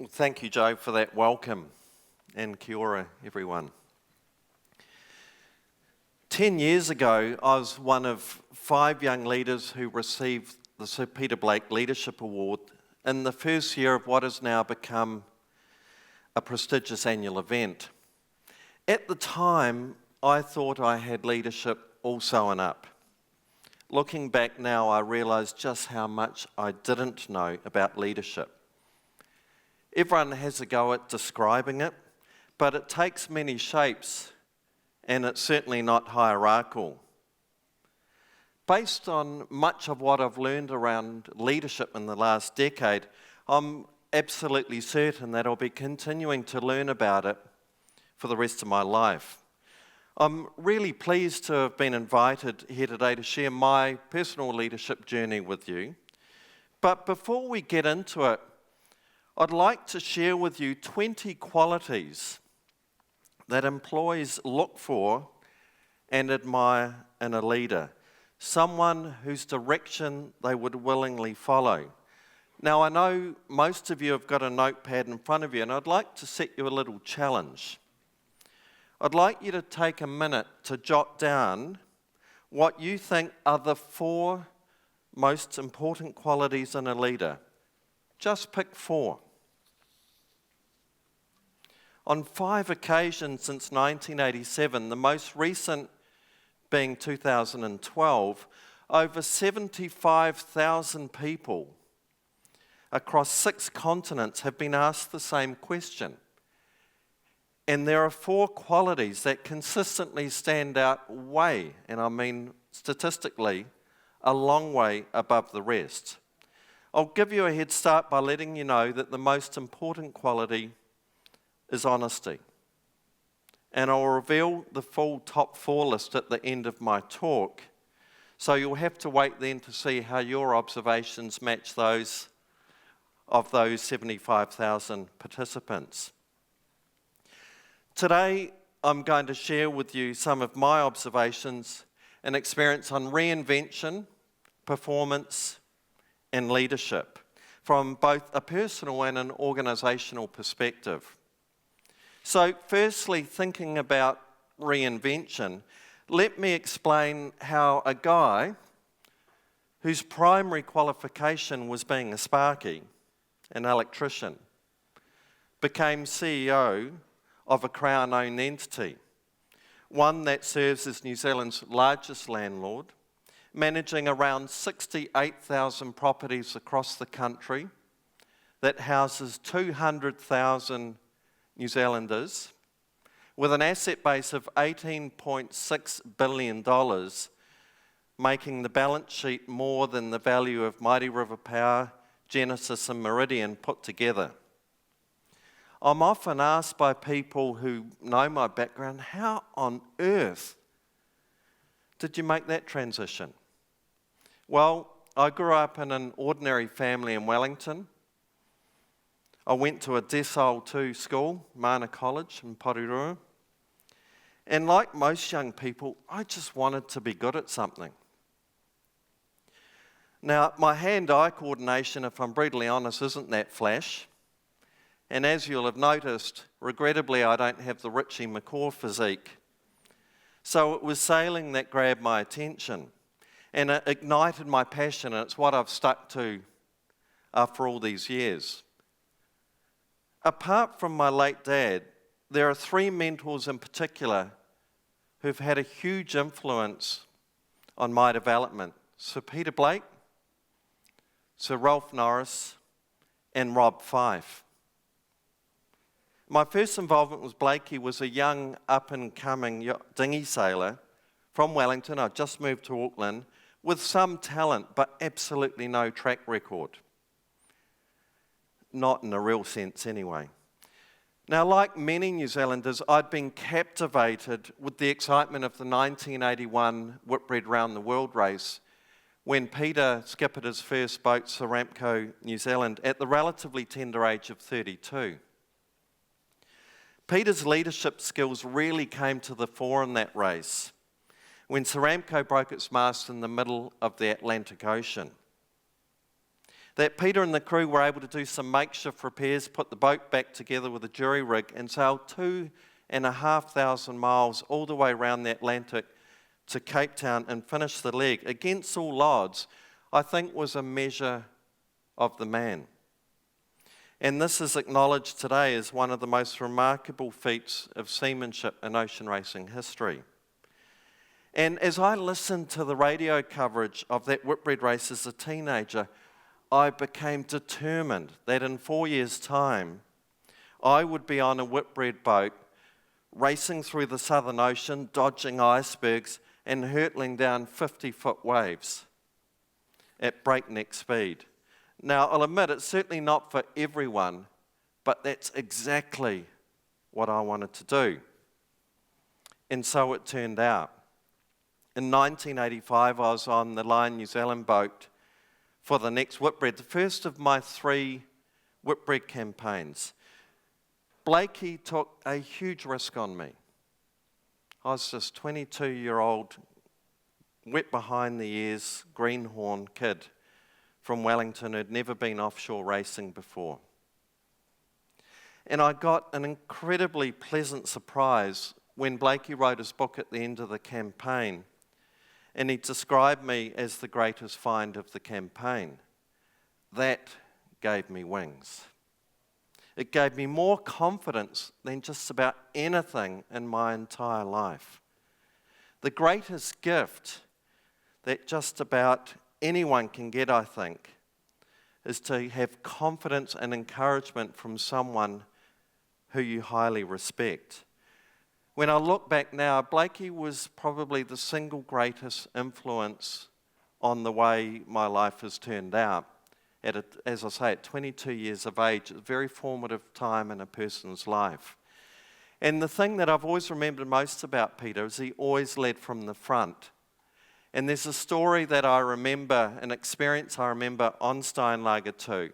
Well, thank you, Joe, for that welcome, and kia ora, everyone. 10 years ago, I was one of 5 young leaders who received the Sir Peter Blake Leadership Award in the first year of what has now become a prestigious annual event. At the time, I thought I had leadership all sewn up. Looking back now, I realise just how much I didn't know about leadership. Everyone has a go at describing it, but it takes many shapes, and it's certainly not hierarchical. Based on much of what I've learned around leadership in the last decade, I'm absolutely certain that I'll be continuing to learn about it for the rest of my life. I'm really pleased to have been invited here today to share my personal leadership journey with you. But before we get into it, I'd like to share with you 20 qualities that employees look for and admire in a leader, someone whose direction they would willingly follow. Now, I know most of you have got a notepad in front of you, and I'd like to set you a little challenge. I'd like you to take a minute to jot down what you think are the 4 most important qualities in a leader. Just pick 4. On 5 occasions since 1987, the most recent being 2012, over 75,000 people across 6 continents have been asked the same question. And there are 4 qualities that consistently stand out way, and I mean statistically, a long way above the rest. I'll give you a head start by letting you know that the most important quality is honesty. And I'll reveal the full top 4 list at the end of my talk, so you'll have to wait then to see how your observations match those of those 75,000 participants. Today, I'm going to share with you some of my observations and experience on reinvention, performance, and leadership from both a personal and an organisational perspective. So firstly, thinking about reinvention, let me explain how a guy whose primary qualification was being a sparky, an electrician, became CEO of a Crown-owned entity, one that serves as New Zealand's largest landlord, managing around 68,000 properties across the country that houses 200,000 New Zealanders, with an asset base of $18.6 billion, making the balance sheet more than the value of Mighty River Power, Genesis and Meridian put together. I'm often asked by people who know my background, how on earth did you make that transition? Well, I grew up in an ordinary family in Wellington. I went to a Decile 2 school, Mana College in Porirua. And like most young people, I just wanted to be good at something. Now, my hand-eye coordination, if I'm brutally honest, isn't that flash. And as you'll have noticed, regrettably, I don't have the Richie McCaw physique. So it was sailing that grabbed my attention. And it ignited my passion, and it's what I've stuck to after all these years. Apart from my late dad, there are 3 mentors in particular who've had a huge influence on my development. Sir Peter Blake, Sir Ralph Norris, and Rob Fyfe. My first involvement with Blakey was a young up-and-coming dinghy sailor from Wellington. I'd just moved to Auckland with some talent, but absolutely no track record. Not in a real sense anyway. Now, like many New Zealanders, I'd been captivated with the excitement of the 1981 Whitbread Round the World race when Peter skippered his first boat, Saramco New Zealand, at the relatively tender age of 32. Peter's leadership skills really came to the fore in that race when Saramco broke its mast in the middle of the Atlantic Ocean. that Peter and the crew were able to do some makeshift repairs, put the boat back together with a jury rig, and sail 2,500 miles all the way around the Atlantic to Cape Town and finish the leg against all odds, I think was a measure of the man. And this is acknowledged today as one of the most remarkable feats of seamanship in ocean racing history. And as I listened to the radio coverage of that Whitbread race as a teenager, I became determined that in 4 years' time, I would be on a Whitbread boat, racing through the Southern Ocean, dodging icebergs, and hurtling down 50-foot waves at breakneck speed. Now, I'll admit it's certainly not for everyone, but that's exactly what I wanted to do. And so it turned out. In 1985, I was on the Lion New Zealand boat for the next Whitbread, the first of my 3 Whitbread campaigns. Blakey took a huge risk on me. I was this 22-year-old, wet behind the ears, greenhorn kid from Wellington who'd never been offshore racing before. And I got an incredibly pleasant surprise when Blakey wrote his book at the end of the campaign, and he described me as the greatest find of the campaign. That gave me wings. It gave me more confidence than just about anything in my entire life. The greatest gift that just about anyone can get, I think, is to have confidence and encouragement from someone who you highly respect. When I look back now, Blakey was probably the single greatest influence on the way my life has turned out. As I say, at 22 years of age, a very formative time in a person's life. And the thing that I've always remembered most about Peter is he always led from the front. And there's a story that I remember, an experience I remember on Steinlager 2.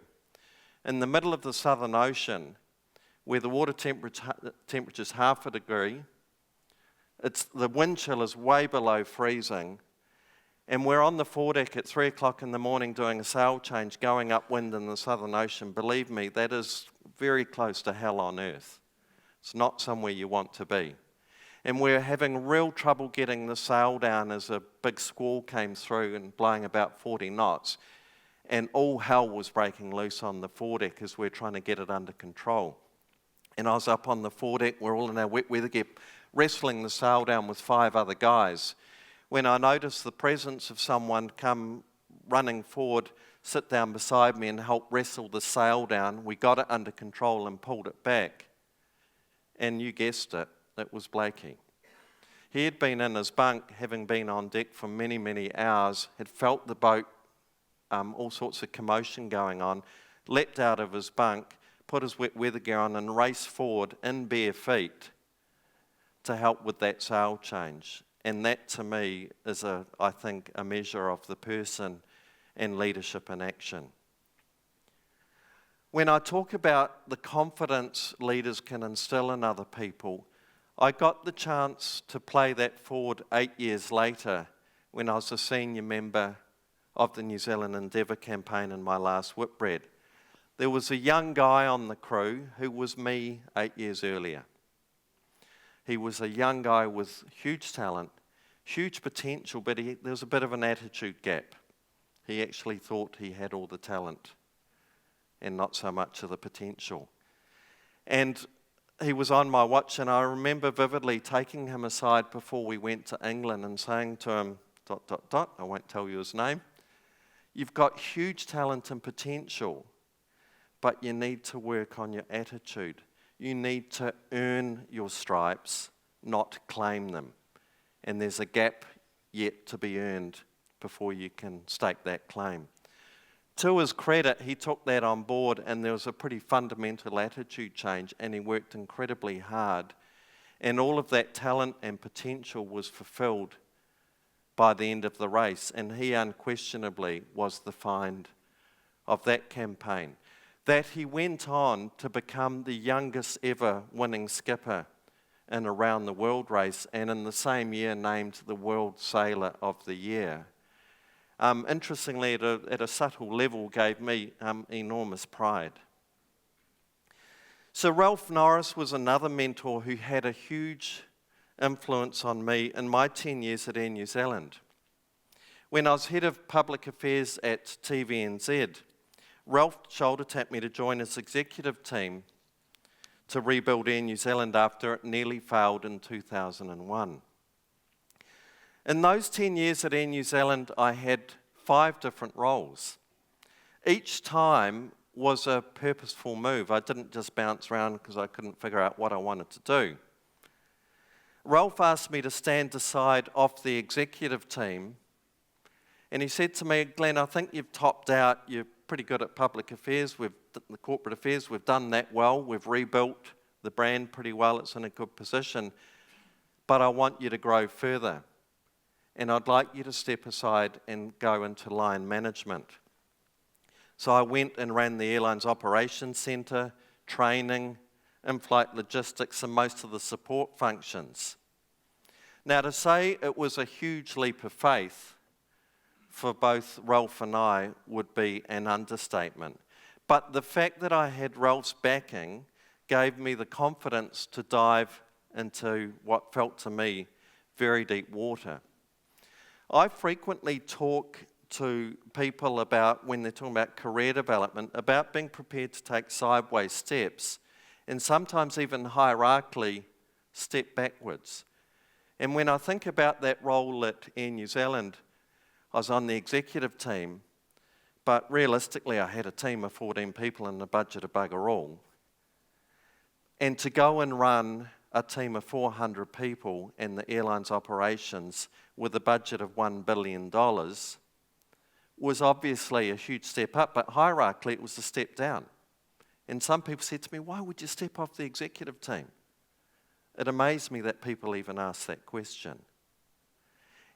In the middle of the Southern Ocean, where the water temperature is half a degree, the wind chill is way below freezing, and we're on the foredeck at 3 o'clock in the morning doing a sail change, going upwind in the Southern Ocean. Believe me, that is very close to hell on earth. It's not somewhere you want to be. And we're having real trouble getting the sail down as a big squall came through and blowing about 40 knots. And all hell was breaking loose on the foredeck as we're trying to get it under control. And I was up on the foredeck, we're all in our wet weather gear, wrestling the sail down with 5 other guys, when I noticed the presence of someone come running forward, sit down beside me and help wrestle the sail down. We got it under control and pulled it back. And you guessed it, it was Blakey. He had been in his bunk, having been on deck for many, many hours, had felt the boat, all sorts of commotion going on, leapt out of his bunk, put his wet weather gear on and raced forward in bare feet to help with that sail change. And that to me is, I think, a measure of the person and leadership in action. When I talk about the confidence leaders can instill in other people, I got the chance to play that forward 8 years later when I was a senior member of the New Zealand Endeavour campaign in my last Whitbread. There was a young guy on the crew who was me 8 years earlier. He was a young guy with huge talent, huge potential, but there was a bit of an attitude gap. He actually thought he had all the talent and not so much of the potential. And he was on my watch, and I remember vividly taking him aside before we went to England and saying to him, ... I won't tell you his name, "You've got huge talent and potential, but you need to work on your attitude. You need to earn your stripes, not claim them. And there's a gap yet to be earned before you can stake that claim." To his credit, he took that on board, and there was a pretty fundamental attitude change, and he worked incredibly hard. And all of that talent and potential was fulfilled by the end of the race, and he unquestionably was the find of that campaign. That he went on to become the youngest ever winning skipper in a round the world race, and in the same year named the World Sailor of the Year. interestingly, at a subtle level, gave me enormous pride. So Ralph Norris was another mentor who had a huge influence on me in my 10 years at Air New Zealand. When I was head of public affairs at TVNZ, Ralph shoulder-tapped me to join his executive team to rebuild Air New Zealand after it nearly failed in 2001. In those 10 years at Air New Zealand, I had 5 different roles. Each time was a purposeful move. I didn't just bounce around because I couldn't figure out what I wanted to do. Ralph asked me to stand aside off the executive team, and he said to me, Glenn, I think you've topped out. You're pretty good at public affairs, the corporate affairs. We've done that well. We've rebuilt the brand pretty well. It's in a good position. But I want you to grow further. And I'd like you to step aside and go into line management. So I went and ran the airline's operations centre, training, in-flight logistics, and most of the support functions. Now, to say it was a huge leap of faith for both Ralph and I would be an understatement. But the fact that I had Ralph's backing gave me the confidence to dive into what felt to me very deep water. I frequently talk to people about, when they're talking about career development, about being prepared to take sideways steps and sometimes even hierarchically step backwards. And when I think about that role at Air New Zealand, I was on the executive team, but realistically I had a team of 14 people and a budget of bugger all. And to go and run a team of 400 people in the airline's operations with a budget of $1 billion was obviously a huge step up, but hierarchically it was a step down. And some people said to me, why would you step off the executive team? It amazed me that people even asked that question.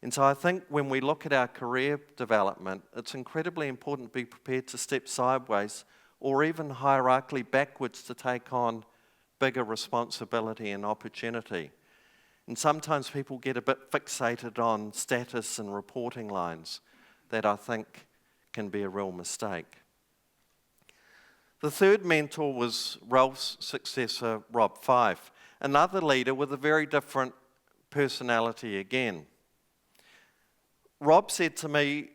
And so I think when we look at our career development, it's incredibly important to be prepared to step sideways or even hierarchically backwards to take on bigger responsibility and opportunity. And sometimes people get a bit fixated on status and reporting lines that I think can be a real mistake. The third mentor was Ralph's successor, Rob Fyfe, another leader with a very different personality again. Rob said to me,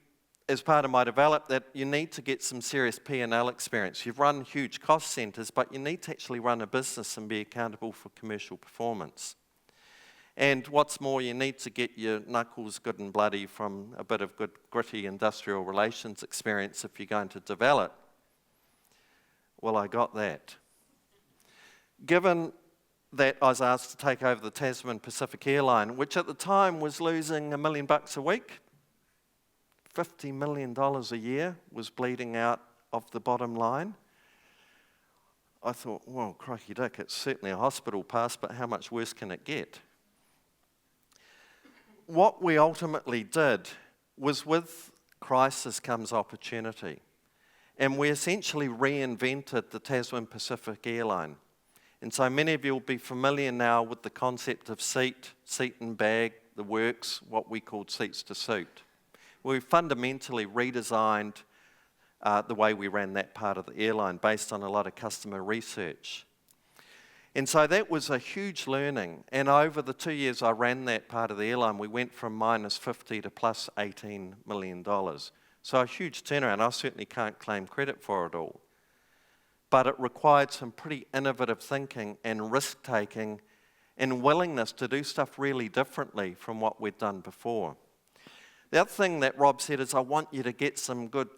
as part of my development, that you need to get some serious P&L experience. You've run huge cost centres, but you need to actually run a business and be accountable for commercial performance. And what's more, you need to get your knuckles good and bloody from a bit of good, gritty industrial relations experience if you're going to develop. Well, I got that. Given that I was asked to take over the Tasman Pacific Airline, which at the time was losing $1 million a week, $50 million a year was bleeding out of the bottom line, I thought, well, crikey dick, it's certainly a hospital pass, but how much worse can it get? What we ultimately did was, with crisis comes opportunity. And we essentially reinvented the Tasman Pacific Airline. And so many of you will be familiar now with the concept of seat and bag, the works, what we called seats to suit. We fundamentally redesigned the way we ran that part of the airline based on a lot of customer research. And so that was a huge learning. And over the 2 years I ran that part of the airline, we went from -50 to plus $18 million. So a huge turnaround. I certainly can't claim credit for it all. But it required some pretty innovative thinking and risk-taking and willingness to do stuff really differently from what we'd done before. The other thing that Rob said is, I want you to get some good,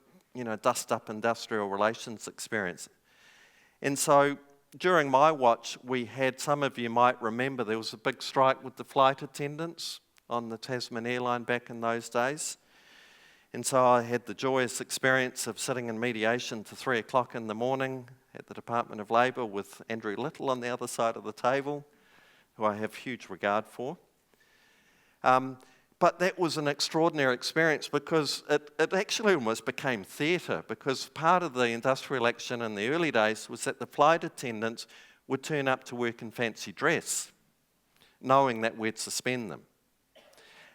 dust-up industrial relations experience. And so during my watch, we had, some of you might remember, there was a big strike with the flight attendants on the Tasman Airline back in those days. And so I had the joyous experience of sitting in mediation to 3 o'clock in the morning at the Department of Labour with Andrew Little on the other side of the table, who I have huge regard for. But that was an extraordinary experience because it actually almost became theatre, because part of the industrial action in the early days was that the flight attendants would turn up to work in fancy dress, knowing that we'd suspend them.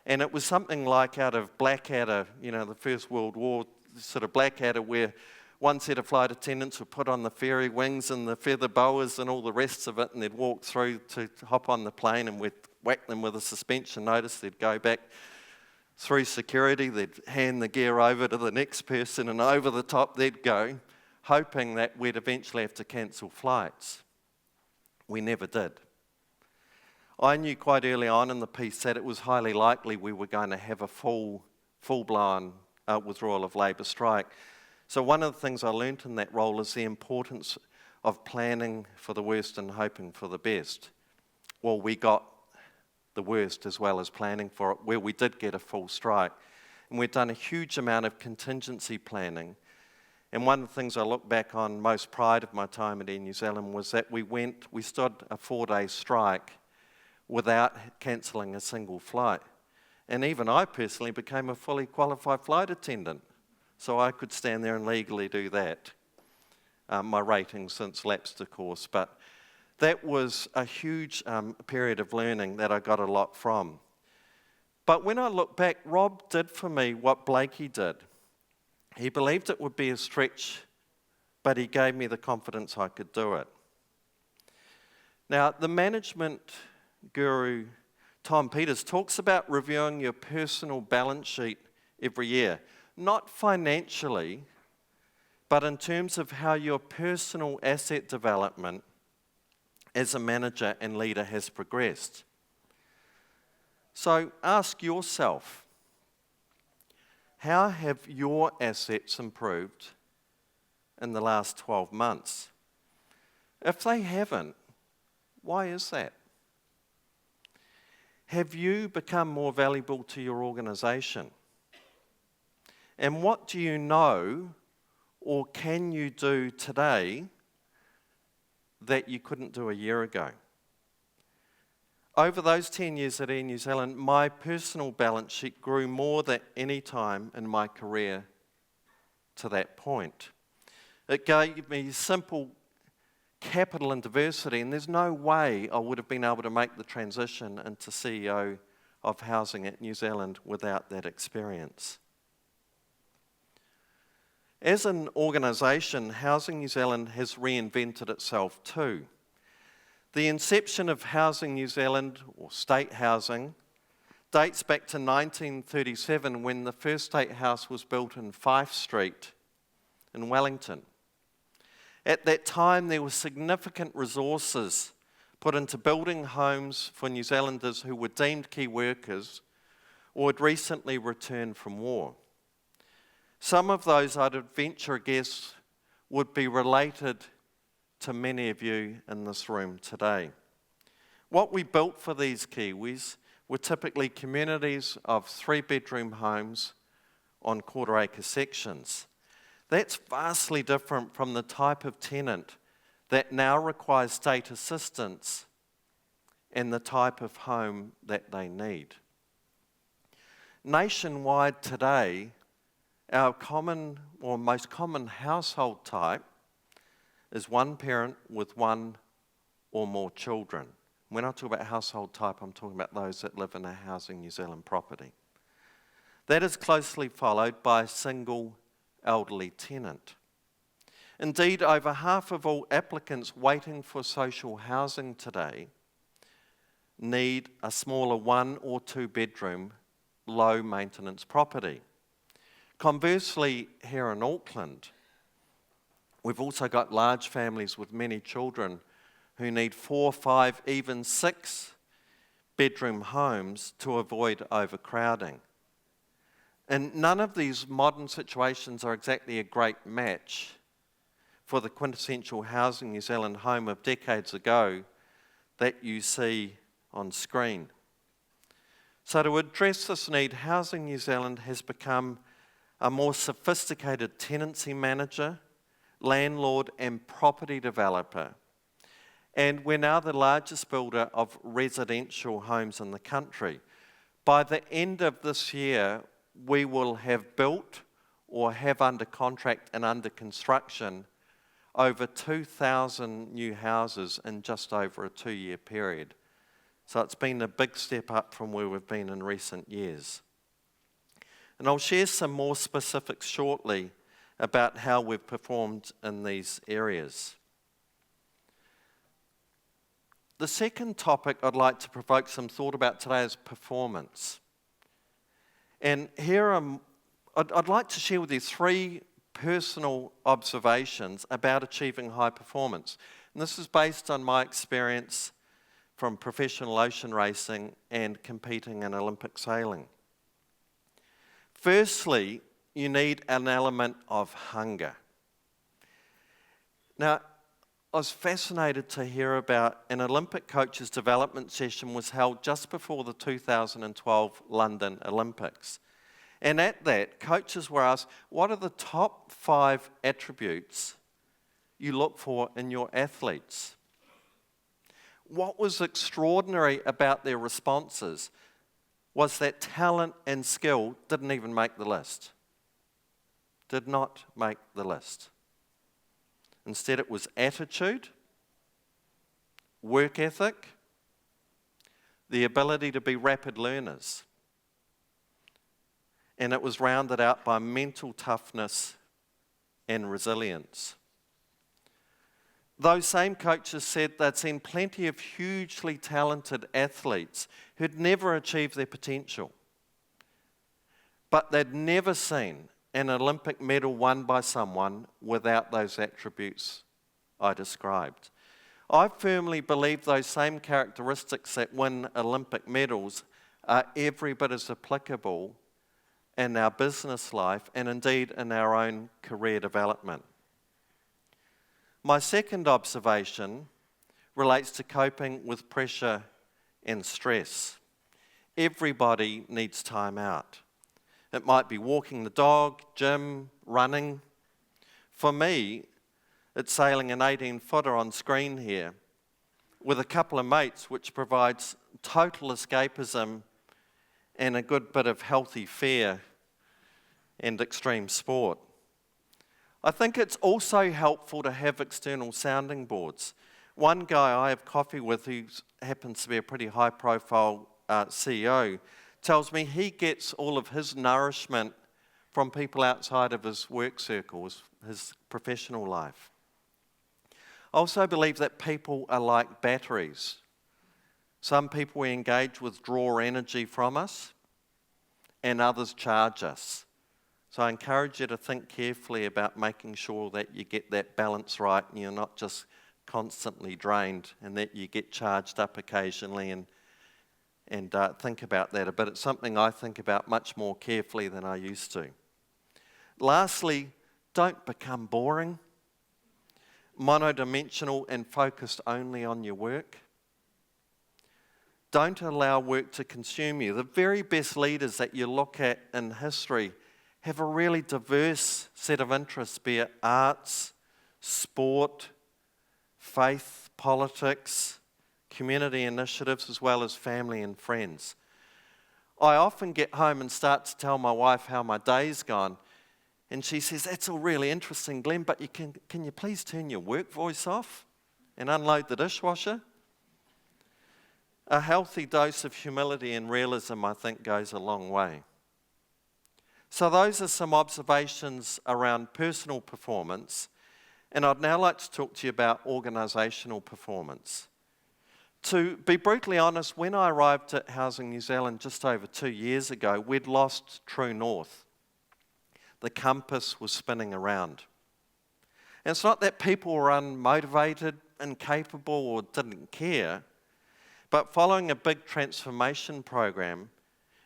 And it was something like out of Blackadder, the First World War, sort of Blackadder, where one set of flight attendants would put on the fairy wings and the feather boas and all the rest of it, and they'd walk through to hop on the plane, and we'd whack them with a suspension notice. They'd go back through security, they'd hand the gear over to the next person, and over the top they'd go, hoping that we'd eventually have to cancel flights. We never did. I knew quite early on in the piece that it was highly likely we were going to have a full-blown withdrawal of labour strike. So one of the things I learnt in that role is the importance of planning for the worst and hoping for the best. Well, we got the worst as well as planning for it, where we did get a full strike. And we'd done a huge amount of contingency planning. And one of the things I look back on most pride of my time at Air New Zealand was that we stood a 4-day strike without cancelling a single flight. And even I personally became a fully qualified flight attendant, so I could stand there and legally do that. My rating since lapsed, of course, but that was a huge period of learning that I got a lot from. But when I look back, Rob did for me what Blakey did. He believed it would be a stretch, but he gave me the confidence I could do it. Now, the management guru Tom Peters talks about reviewing your personal balance sheet every year, not financially, but in terms of how your personal asset development as a manager and leader has progressed. So ask yourself, how have your assets improved in the last 12 months? If they haven't, why is that? Have you become more valuable to your organisation? And what do you know or can you do today that you couldn't do a year ago? Over those 10 years at Air New Zealand, my personal balance sheet grew more than any time in my career to that point. It gave me simple capital and diversity, and there's no way I would have been able to make the transition into CEO of housing at New Zealand without that experience. As an organisation, Housing New Zealand has reinvented itself too. The inception of Housing New Zealand, or state housing, dates back to 1937 when the first state house was built in Fyfe Street in Wellington. At that time, there were significant resources put into building homes for New Zealanders who were deemed key workers or had recently returned from war. Some of those, I'd venture a guess, would be related to many of you in this room today. What we built for these Kiwis were typically communities of 3-bedroom homes on quarter-acre sections. That's vastly different from the type of tenant that now requires state assistance and the type of home that they need. Nationwide today, our common or most common household type is one parent with one or more children. When I talk about household type, I'm talking about those that live in a Housing New Zealand property. That is closely followed by a single elderly tenant. Indeed, over half of all applicants waiting for social housing today need a smaller 1 or 2 bedroom, low maintenance property. Conversely, here in Auckland, we've also got large families with many children who need 4, 5, even 6 bedroom homes to avoid overcrowding. And none of these modern situations are exactly a great match for the quintessential Housing New Zealand home of decades ago that you see on screen. So to address this need, Housing New Zealand has become a more sophisticated tenancy manager, landlord and property developer. And we're now the largest builder of residential homes in the country. By the end of this year, we will have built or have under contract and under construction over 2,000 new houses in just over a 2-year period. So it's been a big step up from where we've been in recent years. And I'll share some more specifics shortly about how we've performed in these areas. The second topic I'd like to provoke some thought about today is performance. And here I'd like to share with you 3 personal observations about achieving high performance. And this is based on my experience from professional ocean racing and competing in Olympic sailing. Firstly, you need an element of hunger. Now, I was fascinated to hear about an Olympic coaches development session was held just before the 2012 London Olympics. And at that, coaches were asked, what are the top 5 attributes you look for in your athletes? What was extraordinary about their responses was that talent and skill didn't even make the list. Did not make the list. Instead, it was attitude, work ethic, the ability to be rapid learners. And it was rounded out by mental toughness and resilience. Those same coaches said they'd seen plenty of hugely talented athletes who'd never achieved their potential. But they'd never seen an Olympic medal won by someone without those attributes I described. I firmly believe those same characteristics that win Olympic medals are every bit as applicable in our business life and indeed in our own career development. My second observation relates to coping with pressure and stress. Everybody needs time out. It might be walking the dog, gym, running. For me, it's sailing an 18-footer on screen here with a couple of mates, which provides total escapism and a good bit of healthy fare and extreme sport. I think it's also helpful to have external sounding boards. One guy I have coffee with, who happens to be a pretty high-profile CEO, tells me he gets all of his nourishment from people outside of his work circles, his professional life. I also believe that people are like batteries. Some people we engage with draw energy from us, and others charge us. So I encourage you to think carefully about making sure that you get that balance right and you're not just constantly drained, and that you get charged up occasionally, and think about that a bit. It's something I think about much more carefully than I used to. Lastly, don't become boring, monodimensional and focused only on your work. Don't allow work to consume you. The very best leaders that you look at in history have a really diverse set of interests, be it arts, sport, faith, politics, community initiatives, as well as family and friends. I often get home and start to tell my wife how my day's gone, and she says, that's all really interesting, Glenn, but can you please turn your work voice off and unload the dishwasher? A healthy dose of humility and realism, I think, goes a long way. So those are some observations around personal performance, and I'd now like to talk to you about organisational performance. To be brutally honest, when I arrived at Housing New Zealand just over 2 years ago, we'd lost true north. The compass was spinning around. And it's not that people were unmotivated, incapable, or didn't care, but following a big transformation program,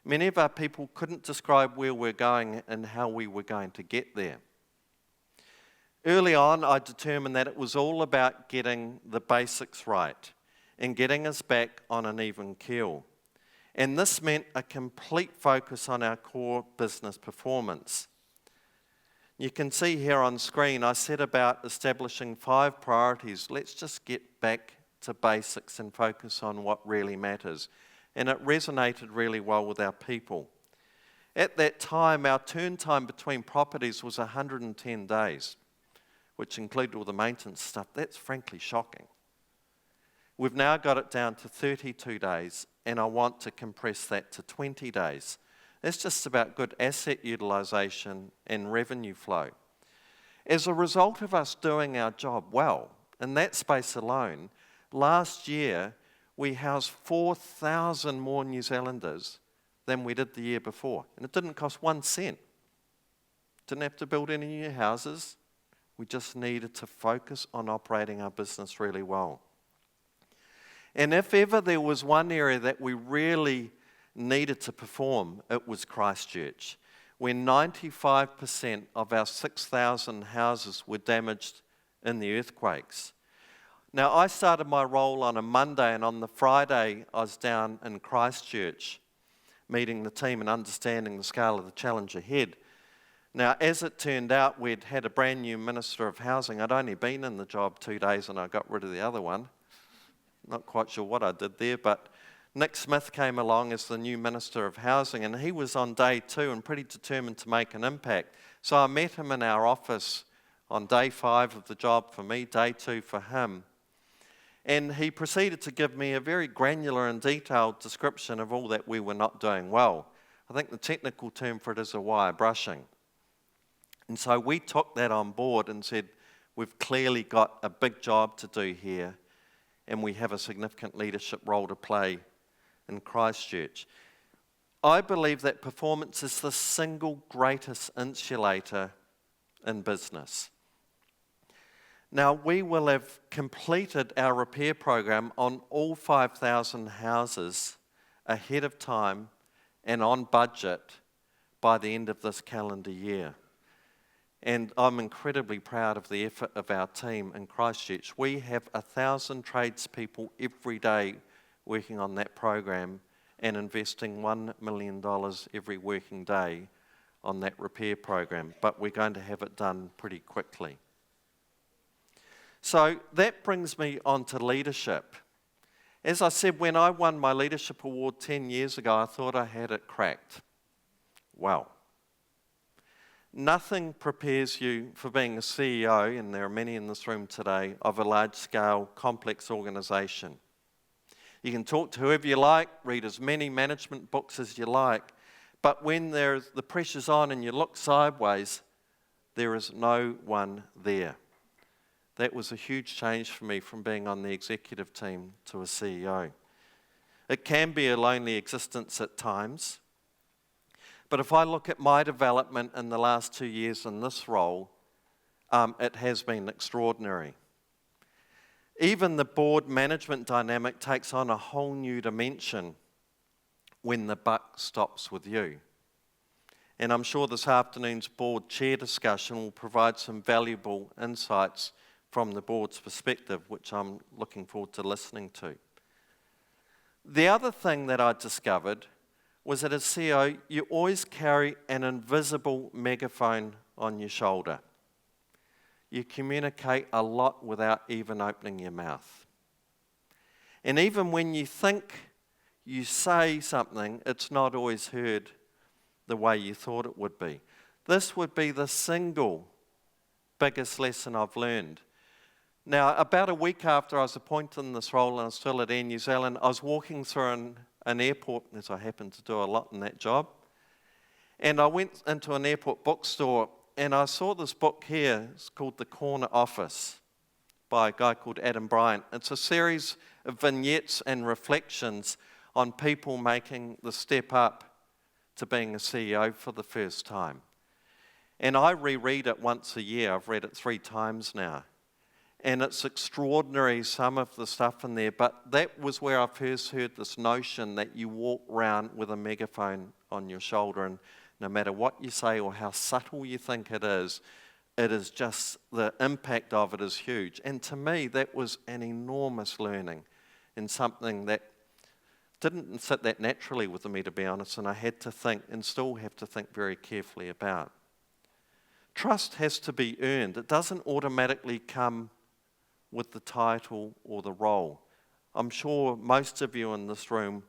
many of our people couldn't describe where we're going and how we were going to get there. Early on, I determined that it was all about getting the basics right and getting us back on an even keel. And this meant a complete focus on our core business performance. You can see here on screen, I set about establishing 5 priorities. Let's just get back to basics and focus on what really matters. And it resonated really well with our people. At that time, our turn time between properties was 110 days, which included all the maintenance stuff. That's frankly shocking. We've now got it down to 32 days, and I want to compress that to 20 days. That's just about good asset utilisation and revenue flow. As a result of us doing our job well, in that space alone, last year we housed 4,000 more New Zealanders than we did the year before. And it didn't cost 1 cent. Didn't have to build any new houses. We just needed to focus on operating our business really well. And if ever there was one area that we really needed to perform, it was Christchurch, where 95% of our 6,000 houses were damaged in the earthquakes. Now, I started my role on a Monday, and on the Friday, I was down in Christchurch, meeting the team and understanding the scale of the challenge ahead. Now, as it turned out, we'd had a brand new Minister of Housing. I'd only been in the job 2 days, and I got rid of the other one. Not quite sure what I did there, but Nick Smith came along as the new Minister of Housing, and he was on day 2 and pretty determined to make an impact. So I met him in our office on day 5 of the job for me, day 2 for him. And he proceeded to give me a very granular and detailed description of all that we were not doing well. I think the technical term for it is a wire brushing. And so we took that on board and said, we've clearly got a big job to do here, and we have a significant leadership role to play in Christchurch. I believe that performance is the single greatest insulator in business. Now, we will have completed our repair program on all 5,000 houses ahead of time and on budget by the end of this calendar year. And I'm incredibly proud of the effort of our team in Christchurch. We have 1,000 tradespeople every day working on that program and investing $1 million every working day on that repair program. But we're going to have it done pretty quickly. So that brings me on to leadership. As I said, when I won my leadership award 10 years ago, I thought I had it cracked. Wow. Nothing prepares you for being a CEO, and there are many in this room today, of a large-scale, complex organisation. You can talk to whoever you like, read as many management books as you like, but when the pressure's on and you look sideways, there is no one there. That was a huge change for me from being on the executive team to a CEO. It can be a lonely existence at times. But if I look at my development in the last 2 years in this role, it has been extraordinary. Even the board management dynamic takes on a whole new dimension when the buck stops with you. And I'm sure this afternoon's board chair discussion will provide some valuable insights from the board's perspective, which I'm looking forward to listening to. The other thing that I discovered was that as CEO, you always carry an invisible megaphone on your shoulder. You communicate a lot without even opening your mouth. And even when you think you say something, it's not always heard the way you thought it would be. This would be the single biggest lesson I've learned. Now, about a week after I was appointed in this role, and I was still at Air New Zealand, I was walking through an airport, as I happen to do a lot in that job, and I went into an airport bookstore, and I saw this book here. It's called The Corner Office by a guy called Adam Bryant. It's a series of vignettes and reflections on people making the step up to being a CEO for the first time. And I reread it once a year. I've read it 3 times now. And it's extraordinary, some of the stuff in there, but that was where I first heard this notion that you walk around with a megaphone on your shoulder, and no matter what you say or how subtle you think it is just, the impact of it is huge. And to me, that was an enormous learning, and something that didn't sit that naturally with me, to be honest, and I had to think, and still have to think very carefully about. Trust has to be earned. It doesn't automatically come with the title or the role. I'm sure most of you in this room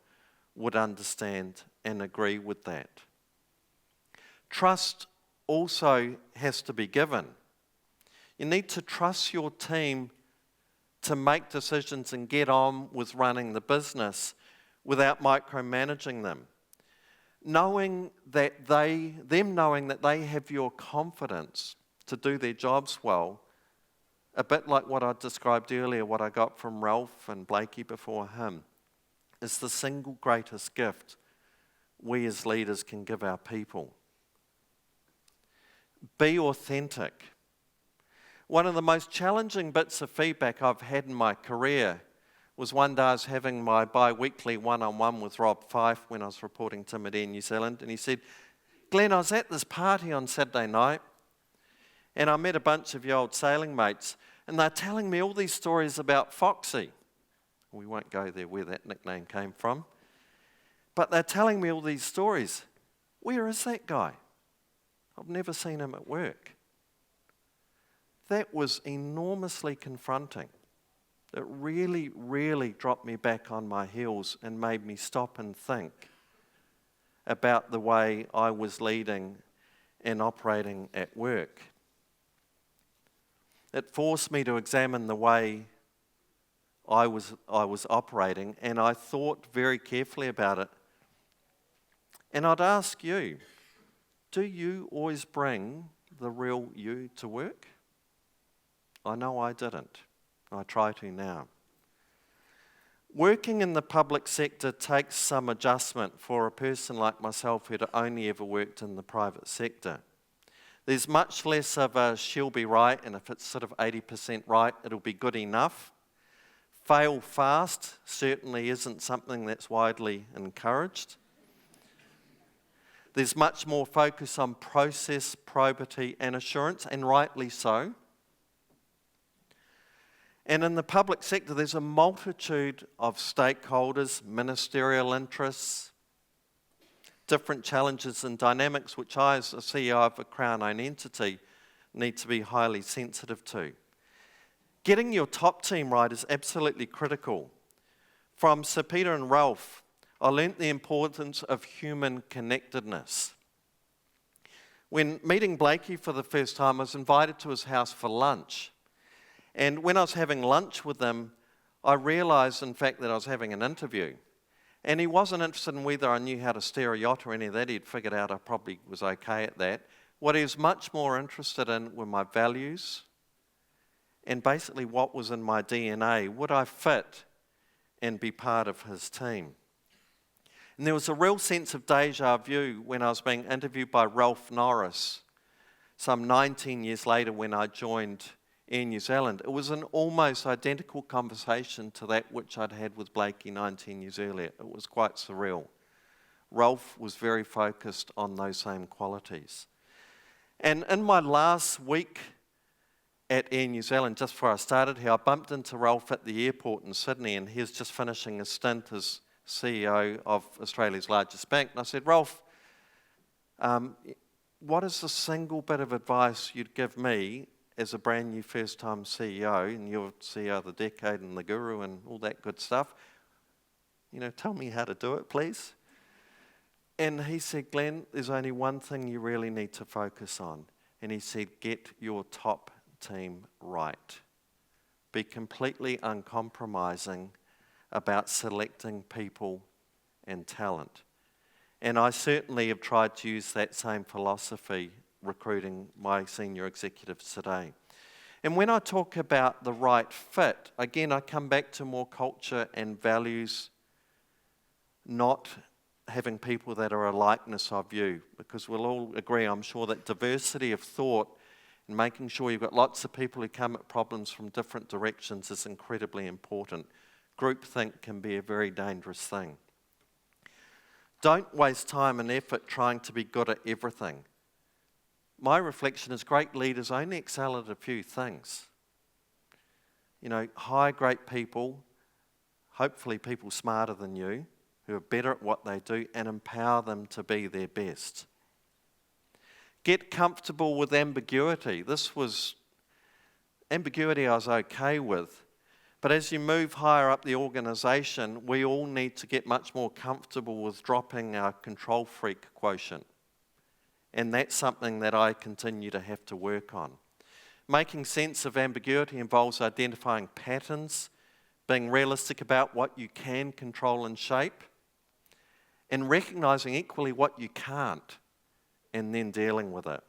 would understand and agree with that. Trust also has to be given. You need to trust your team to make decisions and get on with running the business without micromanaging them. Knowing that they have your confidence to do their jobs well, a bit like what I described earlier, what I got from Ralph and Blakey before him, is the single greatest gift we as leaders can give our people. Be authentic. One of the most challenging bits of feedback I've had in my career was one day I was having my bi-weekly one-on-one with Rob Fyfe when I was reporting to him at Air New Zealand, and he said, "Glenn, I was at this party on Saturday night, and I met a bunch of your old sailing mates, and they're telling me all these stories about Foxy." We won't go there where that nickname came from. But they're telling me all these stories. Where is that guy? I've never seen him at work. That was enormously confronting. It really, really dropped me back on my heels and made me stop and think about the way I was leading and operating at work. It forced me to examine the way I was operating, and I thought very carefully about it. And I'd ask you, do you always bring the real you to work? I know I didn't. I try to now. Working in the public sector takes some adjustment for a person like myself who'd only ever worked in the private sector. There's much less of a she'll be right, and if it's sort of 80% right, it'll be good enough. Fail fast certainly isn't something that's widely encouraged. There's much more focus on process, probity, and assurance, and rightly so. And in the public sector, there's a multitude of stakeholders, ministerial interests, different challenges and dynamics, which I, as a CEO of a Crown-owned entity, need to be highly sensitive to. Getting your top team right is absolutely critical. From Sir Peter and Ralph, I learnt the importance of human connectedness. When meeting Blakey for the first time, I was invited to his house for lunch. And when I was having lunch with him, I realised, in fact, that I was having an interview. And he wasn't interested in whether I knew how to steer a yacht or any of that. He'd figured out I probably was okay at that. What he was much more interested in were my values and basically what was in my DNA. Would I fit and be part of his team? And there was a real sense of deja vu when I was being interviewed by Ralph Norris some 19 years later when I joined Air New Zealand. It was an almost identical conversation to that which I'd had with Blakey 19 years earlier. It was quite surreal. Ralph was very focused on those same qualities. And in my last week at Air New Zealand, just before I started here, I bumped into Ralph at the airport in Sydney, and he was just finishing a stint as CEO of Australia's largest bank. And I said, "Ralph, what is the single bit of advice you'd give me as a brand new first-time CEO, and you're CEO of the decade and the guru and all that good stuff? Tell me how to do it, please." And he said, "Glenn, there's only one thing you really need to focus on." And he said, "Get your top team right. Be completely uncompromising about selecting people and talent." And I certainly have tried to use that same philosophy recruiting my senior executives today. And when I talk about the right fit, again, I come back to more culture and values, not having people that are a likeness of you, because we'll all agree, I'm sure, that diversity of thought and making sure you've got lots of people who come at problems from different directions is incredibly important. Groupthink can be a very dangerous thing. Don't waste time and effort trying to be good at everything. My reflection is great leaders only excel at a few things. Hire great people, hopefully people smarter than you, who are better at what they do, and empower them to be their best. Get comfortable with ambiguity. Ambiguity I was okay with, but as you move higher up the organisation, we all need to get much more comfortable with dropping our control freak quotient. And that's something that I continue to have to work on. Making sense of ambiguity involves identifying patterns, being realistic about what you can control and shape, and recognizing equally what you can't, and then dealing with it.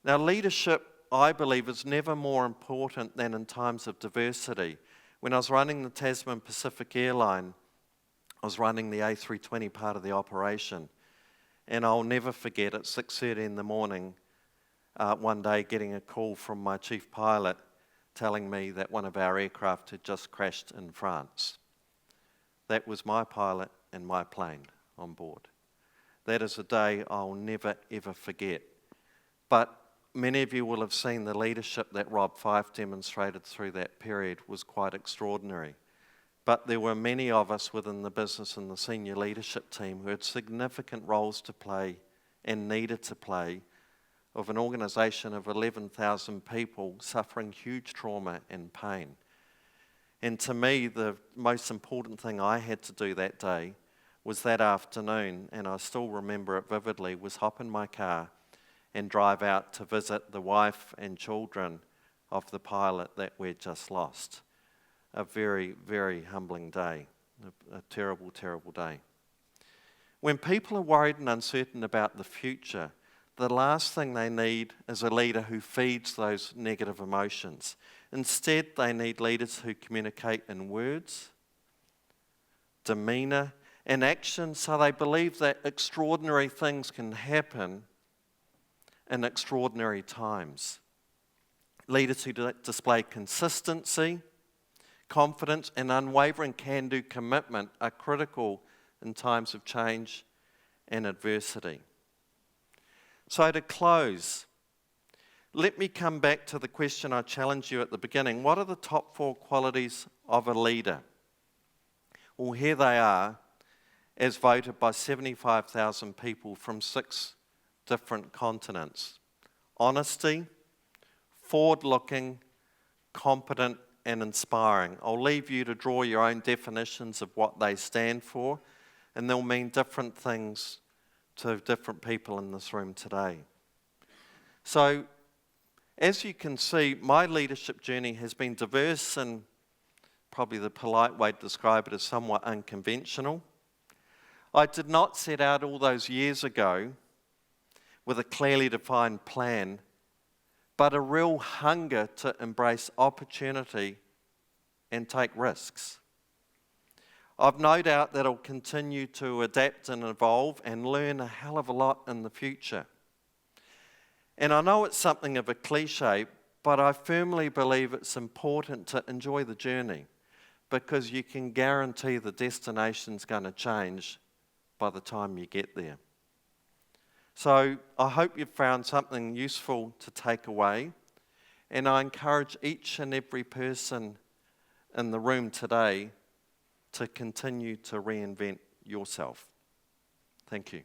Now, leadership, I believe, is never more important than in times of diversity. When I was running the Tasman Pacific Airline, I was running the A320 part of the operation, and I'll never forget at 6:30 in the morning, one day getting a call from my chief pilot telling me that one of our aircraft had just crashed in France. That was my pilot and my plane on board. That is a day I'll never, ever forget. But many of you will have seen the leadership that Rob Fyfe demonstrated through that period was quite extraordinary. But there were many of us within the business and the senior leadership team who had significant roles to play and needed to play of an organisation of 11,000 people suffering huge trauma and pain. And to me, the most important thing I had to do that day was that afternoon, and I still remember it vividly, was hop in my car and drive out to visit the wife and children of the pilot that we'd just lost. A very, very humbling day, a terrible, terrible day. When people are worried and uncertain about the future, the last thing they need is a leader who feeds those negative emotions. Instead, they need leaders who communicate in words, demeanour, and action so they believe that extraordinary things can happen in extraordinary times. Leaders who display consistency, confidence, and unwavering can-do commitment are critical in times of change and adversity. So to close, let me come back to the question I challenged you at the beginning. What are the top 4 qualities of a leader? Well, here they are, as voted by 75,000 people from 6 different continents. Honesty, forward-looking, competent, and inspiring. I'll leave you to draw your own definitions of what they stand for, and they'll mean different things to different people in this room today. So, as you can see, my leadership journey has been diverse, and probably the polite way to describe it is somewhat unconventional. I did not set out all those years ago with a clearly defined plan, but a real hunger to embrace opportunity and take risks. I've no doubt that I'll continue to adapt and evolve and learn a hell of a lot in the future. And I know it's something of a cliche, but I firmly believe it's important to enjoy the journey because you can guarantee the destination's going to change by the time you get there. So I hope you've found something useful to take away, and I encourage each and every person in the room today to continue to reinvent yourself. Thank you.